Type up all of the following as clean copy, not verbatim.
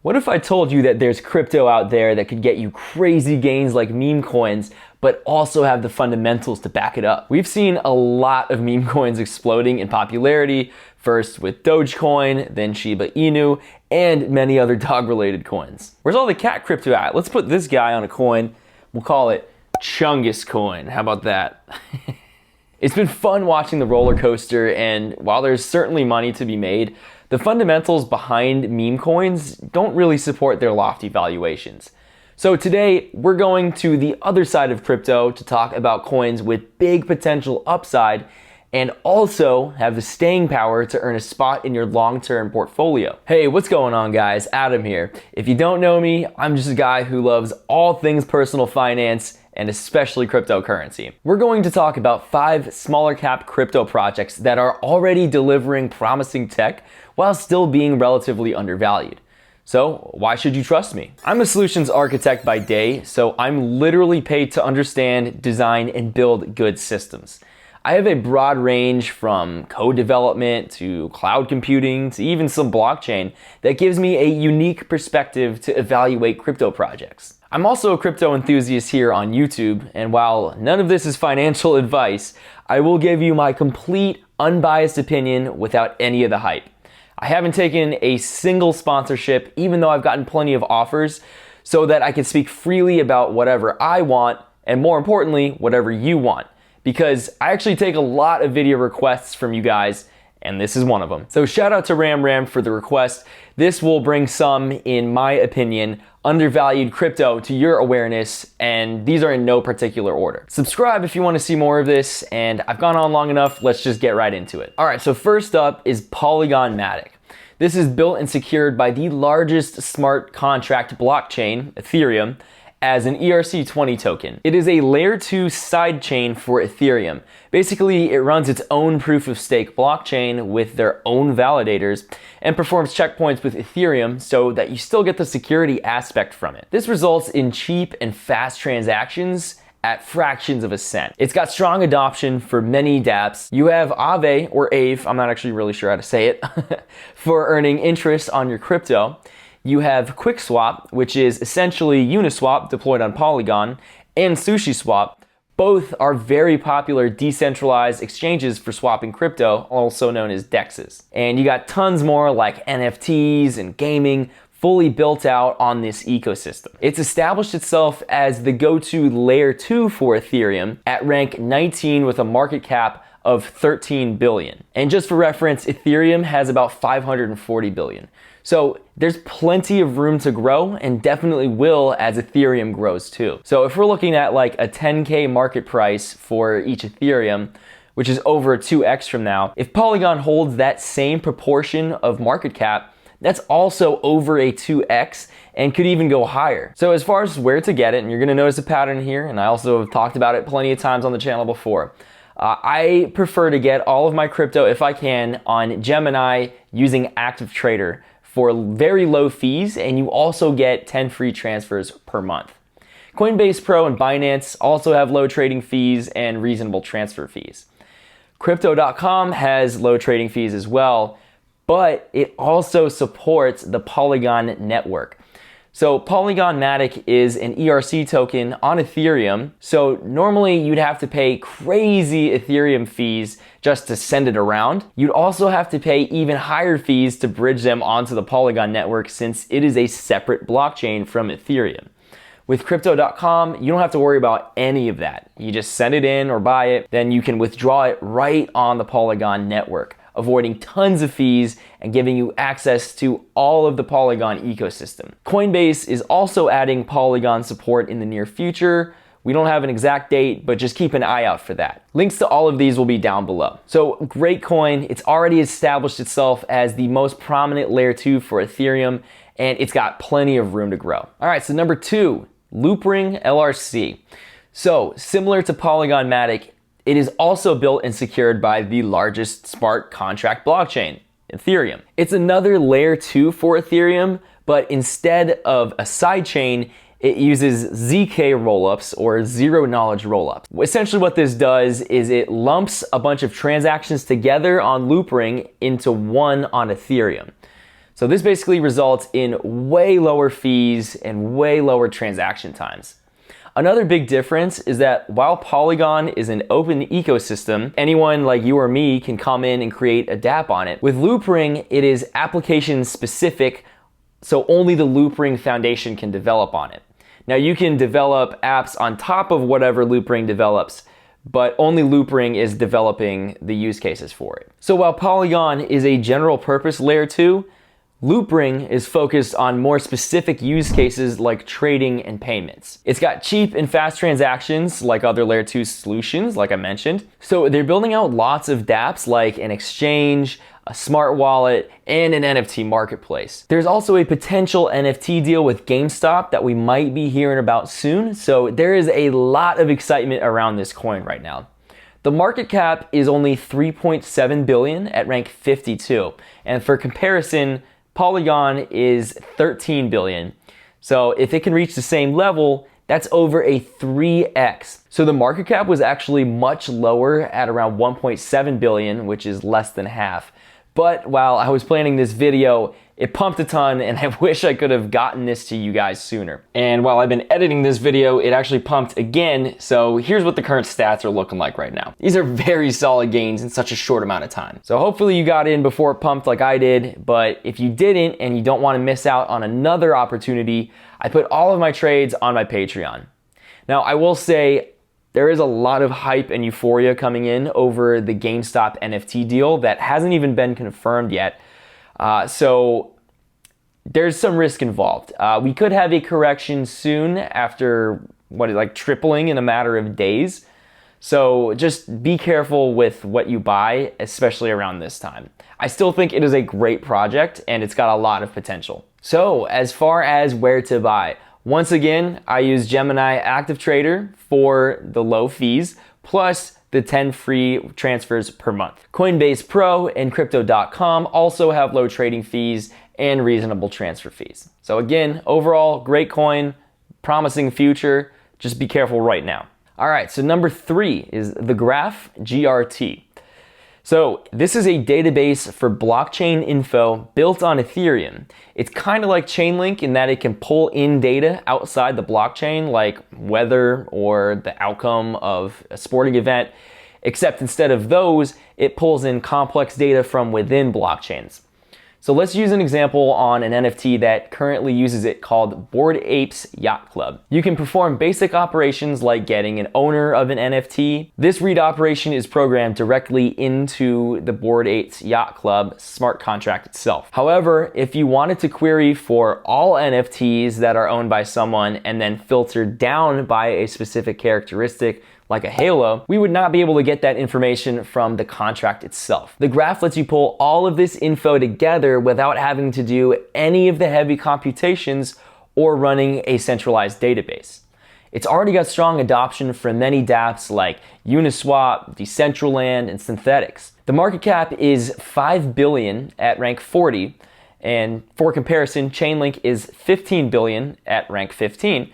What if I told you that there's crypto out there that could get you crazy gains like meme coins, but also have the fundamentals to back it up? We've seen a lot of meme coins exploding in popularity, first with Dogecoin, then Shiba Inu, and many other dog-related coins. Where's all the cat crypto at? Let's put this guy on a coin. We'll call it Chungus coin. How about that? It's been fun watching the roller coaster, and while there's certainly money to be made, the fundamentals behind meme coins don't really support their lofty valuations. So today, we're going to the other side of crypto to talk about coins with big potential upside and also have the staying power to earn a spot in your long-term portfolio. Hey, what's going on, guys? Adam here. If you don't know me, I'm just a guy who loves all things personal finance and especially cryptocurrency. We're going to talk about 5 smaller cap crypto projects that are already delivering promising tech while still being relatively undervalued. So why should you trust me? I'm a solutions architect by day, so I'm literally paid to understand, design, and build good systems. I have a broad range from code development to cloud computing to even some blockchain that gives me a unique perspective to evaluate crypto projects. I'm also a crypto enthusiast here on YouTube, and while none of this is financial advice, I will give you my complete, unbiased opinion without any of the hype. I haven't taken a single sponsorship, even though I've gotten plenty of offers, so that I can speak freely about whatever I want, and more importantly, whatever you want. Because I actually take a lot of video requests from you guys, and this is one of them. So shout out to Ram for the request. This will bring some, in my opinion, undervalued crypto to your awareness, and these are in no particular order. Subscribe if you want to see more of this, and I've gone on long enough, let's just get right into it. All right, so first up is Polygon Matic. This is built and secured by the largest smart contract blockchain, Ethereum, as an ERC20 token. It is a layer 2 sidechain for Ethereum. Basically, it runs its own proof of stake blockchain with their own validators and performs checkpoints with Ethereum so that you still get the security aspect from it. This results in cheap and fast transactions at fractions of a cent. It's got strong adoption for many dApps. You have Aave or Aave, I'm not actually really sure how to say it, for earning interest on your crypto. You have QuickSwap, which is essentially Uniswap deployed on Polygon, and SushiSwap. Both are very popular decentralized exchanges for swapping crypto, also known as DEXs. And you got tons more like NFTs and gaming fully built out on this ecosystem. It's established itself as the go-to layer 2 for Ethereum at rank 19 with a market cap of 13 billion. And just for reference, Ethereum has about 540 billion. So there's plenty of room to grow, and definitely will as Ethereum grows too. So if we're looking at like a 10K market price for each Ethereum, which is over 2x from now, if Polygon holds that same proportion of market cap, that's also over a 2x and could even go higher. So as far as where to get it, and you're gonna notice a pattern here, and I also have talked about it plenty of times on the channel before, I prefer to get all of my crypto, if I can, on Gemini using Active Trader for very low fees, and you also get 10 free transfers per month. Coinbase Pro and Binance also have low trading fees and reasonable transfer fees. Crypto.com has low trading fees as well, but it also supports the Polygon network. So Polygon Matic is an ERC token on Ethereum. So normally you'd have to pay crazy Ethereum fees just to send it around. You'd also have to pay even higher fees to bridge them onto the Polygon network since it is a separate blockchain from Ethereum. With Crypto.com, you don't have to worry about any of that. You just send it in or buy it, then you can withdraw it right on the Polygon network, avoiding tons of fees and giving you access to all of the Polygon ecosystem. Coinbase is also adding Polygon support in the near future. We don't have an exact date, but just keep an eye out for that. Links to all of these will be down below. So great coin. It's already established itself as the most prominent layer 2 for Ethereum, and it's got plenty of room to grow. All right, so number 2, Loopring LRC. So similar to Polygon Matic, it is also built and secured by the largest smart contract blockchain, Ethereum. It's another layer 2 for Ethereum, but instead of a sidechain, it uses ZK rollups or zero knowledge rollups. Essentially what this does is it lumps a bunch of transactions together on Loopring into one on Ethereum. So this basically results in way lower fees and way lower transaction times. Another big difference is that while Polygon is an open ecosystem, anyone like you or me can come in and create a dApp on it. With Loopring, it is application specific, so only the Loopring Foundation can develop on it. Now you can develop apps on top of whatever Loopring develops, but only Loopring is developing the use cases for it. So while Polygon is a general purpose layer 2, Loopring is focused on more specific use cases like trading and payments. It's got cheap and fast transactions like other layer 2 solutions, like I mentioned. So they're building out lots of dApps like an exchange, a smart wallet, and an NFT marketplace. There's also a potential NFT deal with GameStop that we might be hearing about soon. So there is a lot of excitement around this coin right now. The market cap is only 3.7 billion at rank 52. And for comparison, Polygon is 13 billion. So if it can reach the same level, that's over a 3x. So the market cap was actually much lower at around 1.7 billion, which is less than half. But while I was planning this video, it pumped a ton, and I wish I could have gotten this to you guys sooner. And while I've been editing this video, it actually pumped again, so here's what the current stats are looking like right now. These are very solid gains in such a short amount of time. So hopefully you got in before it pumped like I did, but if you didn't and you don't want to miss out on another opportunity, I put all of my trades on my Patreon. Now I will say, there is a lot of hype and euphoria coming in over the GameStop NFT deal that hasn't even been confirmed yet. So there's some risk involved. We could have a correction soon after tripling in a matter of days. So just be careful with what you buy, especially around this time. I still think it is a great project and it's got a lot of potential. So as far as where to buy, once again, I use Gemini Active Trader for the low fees, plus the 10 free transfers per month. Coinbase Pro and Crypto.com also have low trading fees and reasonable transfer fees. So again, overall, great coin, promising future, just be careful right now. All right, so number 3 is the Graph GRT. So this is a database for blockchain info built on Ethereum. It's kind of like Chainlink in that it can pull in data outside the blockchain, like weather or the outcome of a sporting event, except instead of those, it pulls in complex data from within blockchains. So let's use an example on an NFT that currently uses it called Bored Apes Yacht Club. You can perform basic operations like getting an owner of an NFT. This read operation is programmed directly into the Bored Apes Yacht Club smart contract itself. However, if you wanted to query for all NFTs that are owned by someone and then filter down by a specific characteristic like a halo, we would not be able to get that information from the contract itself. The graph lets you pull all of this info together without having to do any of the heavy computations or running a centralized database. It's already got strong adoption from many dApps like Uniswap, Decentraland, and Synthetics. The market cap is 5 billion at rank 40, and for comparison, Chainlink is 15 billion at rank 15,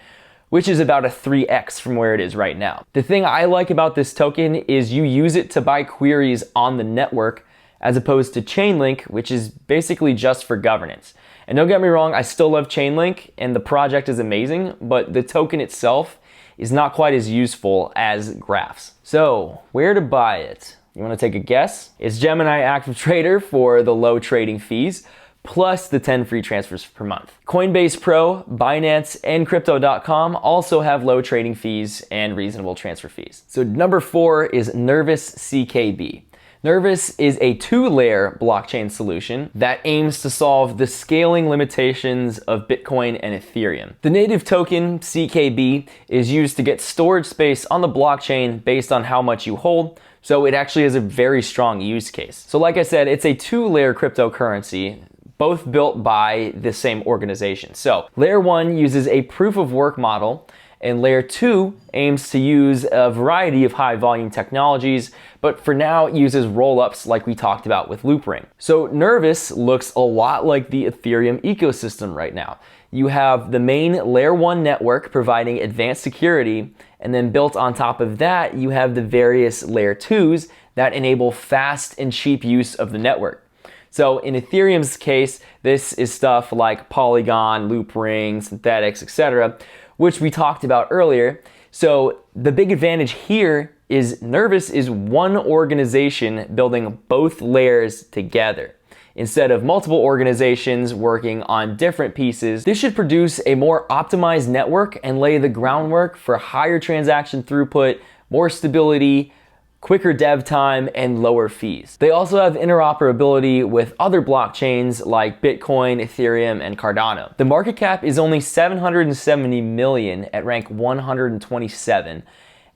which is about a 3x from where it is right now. The thing I like about this token is you use it to buy queries on the network as opposed to Chainlink, which is basically just for governance. And don't get me wrong, I still love Chainlink and the project is amazing, but the token itself is not quite as useful as graphs. So where to buy it? You wanna take a guess? It's Gemini Active Trader for the low trading fees, plus the 10 free transfers per month. Coinbase Pro, Binance, and Crypto.com also have low trading fees and reasonable transfer fees. So number 4 is Nervous CKB. Nervous is a 2-layer blockchain solution that aims to solve the scaling limitations of Bitcoin and Ethereum. The native token, CKB, is used to get storage space on the blockchain based on how much you hold, so it actually has a very strong use case. So like I said, it's a 2-layer cryptocurrency, both built by the same organization. So layer 1 uses a proof of work model, and layer 2 aims to use a variety of high volume technologies, but for now it uses rollups like we talked about with Loopring. So Nervous looks a lot like the Ethereum ecosystem right now. You have the main layer 1 network providing advanced security, and then built on top of that, you have the various layer 2s that enable fast and cheap use of the network. So in Ethereum's case, this is stuff like Polygon, loop ring, synthetics, etc., which we talked about earlier. So the big advantage here is Nervous is one organization building both layers together. Instead of multiple organizations working on different pieces, this should produce a more optimized network and lay the groundwork for higher transaction throughput, more stability, quicker dev time, and lower fees. They also have interoperability with other blockchains like Bitcoin, Ethereum, and Cardano. The market cap is only 770 million at rank 127.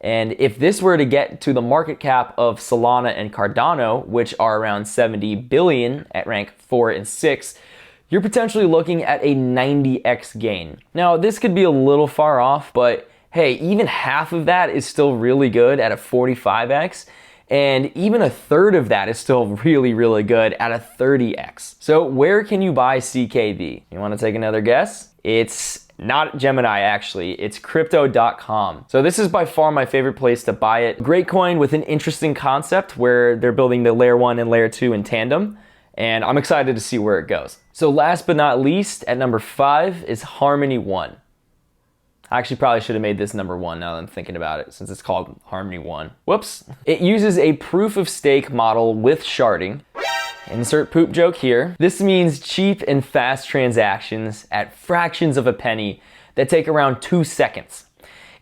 And if this were to get to the market cap of Solana and Cardano, which are around 70 billion at rank 4 and 6, you're potentially looking at a 90x gain. Now, this could be a little far off, but hey, even half of that is still really good at a 45x, and even a third of that is still really, really good at a 30x. So where can you buy CKB? You want to take another guess? It's not Gemini, actually. It's crypto.com. So this is by far my favorite place to buy it. Great coin with an interesting concept where they're building the layer 1 and layer 2 in tandem, and I'm excited to see where it goes. So last but not least, at number 5 is Harmony One. I actually probably should have made this number 1 now that I'm thinking about it, since it's called Harmony One. Whoops. It uses a proof of stake model with sharding. Insert poop joke here. This means cheap and fast transactions at fractions of a penny that take around 2 seconds.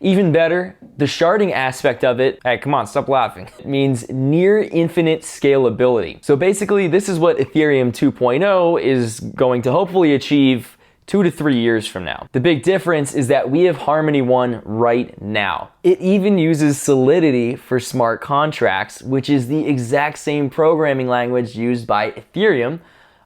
Even better, the sharding aspect of it, hey, come on, stop laughing. It means near infinite scalability. So basically, this is what Ethereum 2.0 is going to hopefully achieve 2 to 3 years from now. The big difference is that we have Harmony One right now. It even uses Solidity for smart contracts, which is the exact same programming language used by Ethereum,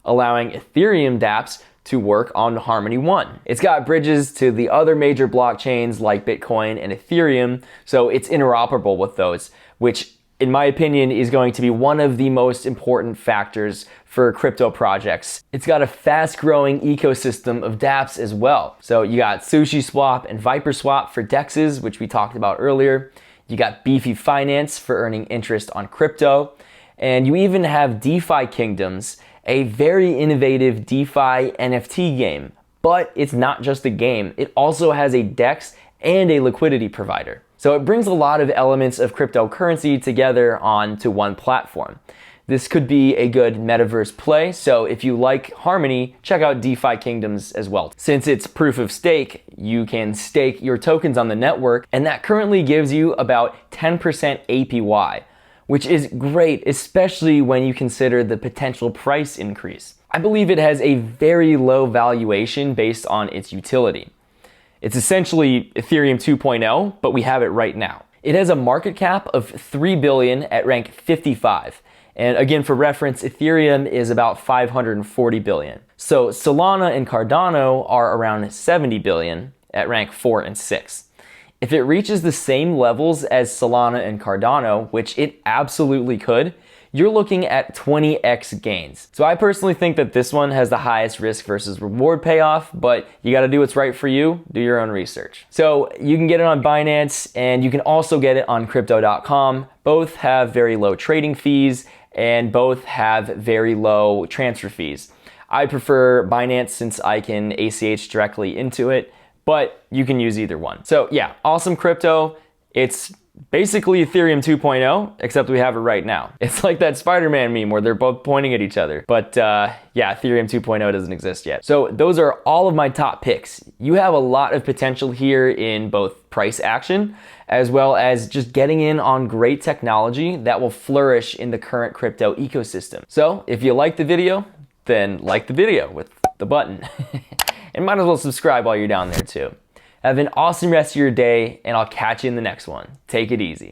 allowing Ethereum dApps to work on Harmony One. It's got bridges to the other major blockchains like Bitcoin and Ethereum, so it's interoperable with those, which in my opinion, is going to be one of the most important factors for crypto projects. It's got a fast-growing ecosystem of dApps as well. So you got SushiSwap and ViperSwap for DEXs, which we talked about earlier. You got Beefy Finance for earning interest on crypto. And you even have DeFi Kingdoms, a very innovative DeFi NFT game. But it's not just a game. It also has a DEX and a liquidity provider. So it brings a lot of elements of cryptocurrency together onto one platform. This could be a good metaverse play, so if you like Harmony, check out DeFi Kingdoms as well. Since it's proof of stake, you can stake your tokens on the network, and that currently gives you about 10% APY, which is great, especially when you consider the potential price increase. I believe it has a very low valuation based on its utility. It's essentially Ethereum 2.0, but we have it right now. It has a market cap of 3 billion at rank 55. And again, for reference, Ethereum is about 540 billion. So Solana and Cardano are around 70 billion at rank 4 and 6. If it reaches the same levels as Solana and Cardano, which it absolutely could, you're looking at 20x gains. So I personally think that this one has the highest risk versus reward payoff, but you gotta do what's right for you, do your own research. So you can get it on Binance and you can also get it on crypto.com. Both have very low trading fees and both have very low transfer fees. I prefer Binance since I can ACH directly into it, but you can use either one. So yeah, awesome crypto. It's basically Ethereum 2.0, except we have it right now. It's like that Spider-Man meme where they're both pointing at each other. But yeah, Ethereum 2.0 doesn't exist yet. So those are all of my top picks. You have a lot of potential here in both price action, as well as just getting in on great technology that will flourish in the current crypto ecosystem. So if you like the video, then like the video with the button. And might as well subscribe while you're down there too. Have an awesome rest of your day, and I'll catch you in the next one. Take it easy.